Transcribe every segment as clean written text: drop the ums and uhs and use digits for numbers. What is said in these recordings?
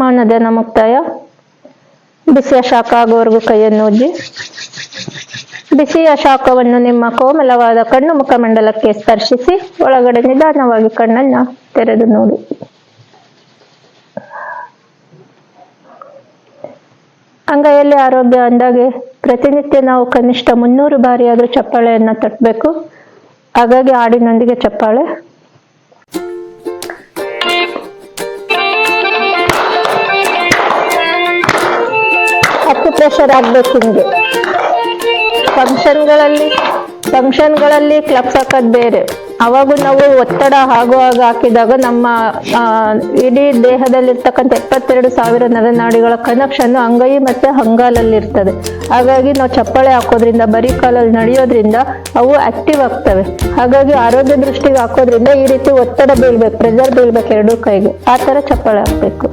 ಮೌನ ಧ್ಯಾನ ಮುಕ್ತಾಯ. ಬಿಸಿಯ ಶಾಖ ಆಗುವವರೆಗೂ ಕೈಯನ್ನು ಉಜ್ಜಿ. ಬಿಸಿಯ ಶಾಖವನ್ನು ನಿಮ್ಮ ಕೋಮಲವಾದ ಕಣ್ಣು ಮುಖಮಂಡಲಕ್ಕೆ ಸ್ಪರ್ಶಿಸಿ ಒಳಗಡೆ ನಿಧಾನವಾಗಿ ಕಣ್ಣನ್ನ ತೆರೆದು ನೋಡಿ. ಅಂಗೈಯಲ್ಲಿ ಆರೋಗ್ಯ ಅಂದಾಗೆ ಪ್ರತಿನಿತ್ಯ ನಾವು ಕನಿಷ್ಠ 300 ಬಾರಿ ಆದ್ರೂ ಚಪ್ಪಾಳೆಯನ್ನ ತಟ್ಟಬೇಕು. ಹಾಗಾಗಿ ಹಾಡಿನೊಂದಿಗೆ ಚಪ್ಪಾಳೆ. ಹತ್ತು ಪ್ರೆಷರ್ ಆಗ್ಬೇಕು ನಿಮಗೆ. ಫಂಕ್ಷನ್ಗಳಲ್ಲಿ ಕ್ಲಬ್ಸ್ ಹಾಕೋದು ಬೇರೆ. ಅವಾಗೂ ನಾವು ಒತ್ತಡ ಆಗುವಾಗ ಹಾಕಿದಾಗ ನಮ್ಮ ಇಡೀ ದೇಹದಲ್ಲಿರ್ತಕ್ಕಂಥ 72,000 ನರನಾಡಿಗಳ ಕನೆಕ್ಷನ್ ಅಂಗೈ ಮತ್ತೆ ಅಂಗಾಲಲ್ಲಿ ಇರ್ತದೆ. ಹಾಗಾಗಿ ನಾವು ಚಪ್ಪಾಳೆ ಹಾಕೋದ್ರಿಂದ, ಬರೀ ಕಾಲಲ್ಲಿ ನಡೆಯೋದ್ರಿಂದ ಅವು ಆಕ್ಟಿವ್ ಆಗ್ತವೆ. ಹಾಗಾಗಿ ಆರೋಗ್ಯ ದೃಷ್ಟಿಗೆ ಹಾಕೋದ್ರಿಂದ ಈ ರೀತಿ ಒತ್ತಡ ಬೀಳ್ಬೇಕು, ಪ್ರೆಷರ್ ಬೀಳ್ಬೇಕು ಎರಡೂ ಕೈಗೆ. ಆ ತರ ಚಪ್ಪಾಳೆ ಹಾಕ್ಬೇಕು.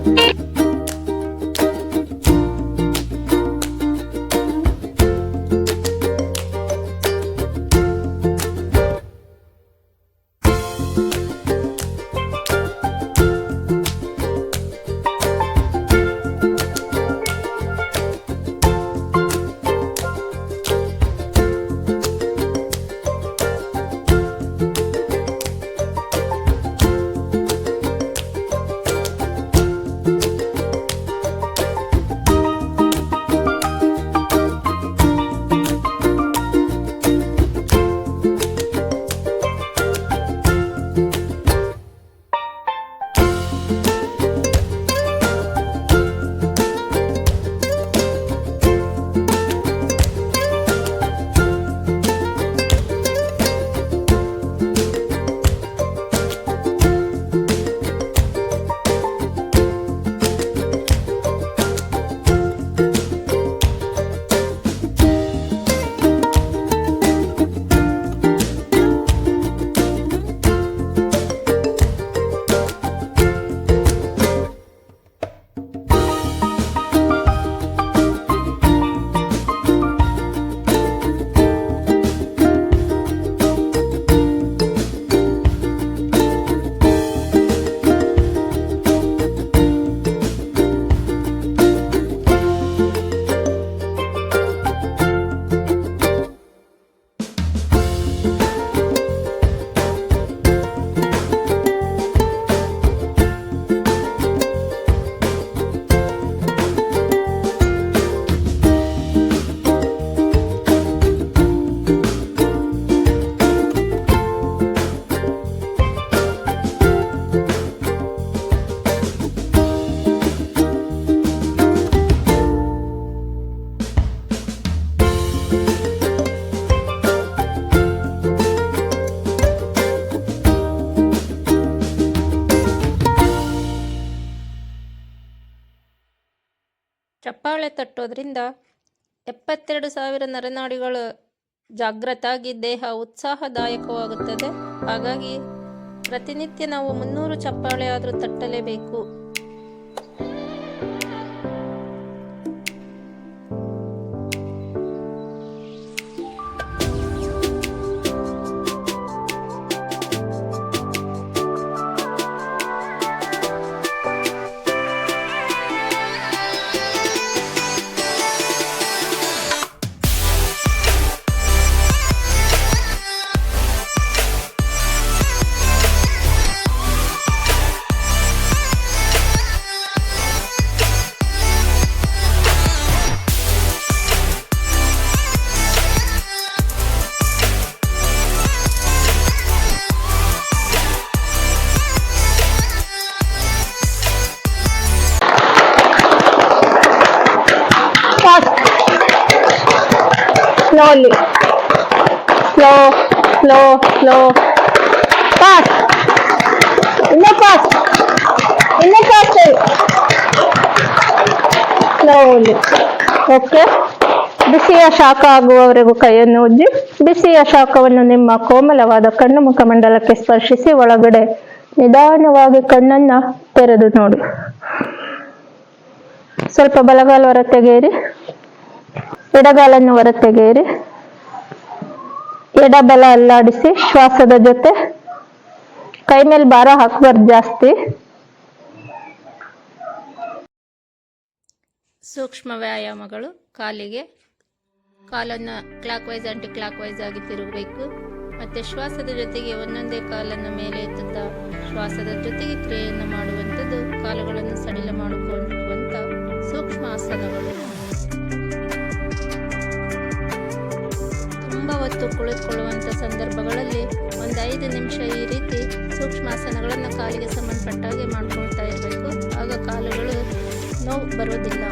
ಚಪ್ಪಾಳೆ ತಟ್ಟೋದ್ರಿಂದ 72,000 ನರನಾಡಿಗಳು ಜಾಗೃತಾಗಿ ದೇಹ ಉತ್ಸಾಹದಾಯಕವಾಗುತ್ತದೆ. ಹಾಗಾಗಿ ಪ್ರತಿನಿತ್ಯ ನಾವು 300 ಚಪ್ಪಾಳೆ ಆದರೂ ತಟ್ಟಲೇಬೇಕು. Slowly, slow, fast, ಇನ್ನೂ fast, slowly. ಓಕೆ. ಬಿಸಿಯ ಶಾಖ ಆಗುವವರೆಗೂ ಕೈಯನ್ನು ಉಜ್ಜಿ. ಬಿಸಿಯ ಶಾಖವನ್ನು ನಿಮ್ಮ ಕೋಮಲವಾದ ಕಣ್ಣು ಮುಖಮಂಡಲಕ್ಕೆ ಸ್ಪರ್ಶಿಸಿ ಒಳಗಡೆ ನಿಧಾನವಾಗಿ ಕಣ್ಣನ್ನ ತೆರೆದು ನೋಡಿ. ಸ್ವಲ್ಪ ಬಲಗಾಲ ಹೊರ ತೆಗೆಯಿರಿ, ಎಡಗಾಲನ್ನು ಹೊರ ತೆಗೆಯಿರಿ. ಎಡಬಲ ಅಲ್ಲಾಡಿಸಿ ಶ್ವಾಸದ ಜೊತೆ. ಕೈ ಮೇಲೆ ಭಾರ ಹಾಕಬಾರ್ದು ಜಾಸ್ತಿ. ಸೂಕ್ಷ್ಮ ವ್ಯಾಯಾಮಗಳು. ಕಾಲನ್ನು clockwise anticlockwise ಆಗಿ ತಿರುಗಬೇಕು. ಮತ್ತು ಶ್ವಾಸದ ಜೊತೆಗೆ ಒಂದೊಂದೇ ಕಾಲನ್ನು ಮೇಲೆ ಎತ್ತುತ್ತಾ ಶ್ವಾಸದ ಜೊತೆಗೆ ಕ್ರಿಯೆಯನ್ನು ಮಾಡುವಂಥದ್ದು ಕಾಲುಗಳನ್ನು ಸಡಿಲ ಮಾಡಿಕೊಳ್ಳುವಂಥ ಸೂಕ್ಷ್ಮ ಆಸನಗಳು. ತುಂಬ ಹೊತ್ತು ಕುಳಿತುಕೊಳ್ಳುವಂಥ ಸಂದರ್ಭಗಳಲ್ಲಿ ಒಂದು 5 ನಿಮಿಷ ಈ ರೀತಿ ಸೂಕ್ಷ್ಮಾಸನಗಳನ್ನು ಕಾಲಿಗೆ ಸಂಬಂಧಪಟ್ಟ ಹಾಗೆ ಮಾಡ್ಕೊಳ್ತಾ ಇರಬೇಕು. ಆಗ ಕಾಲುಗಳು ನೋವು ಬರೋದಿಲ್ಲ.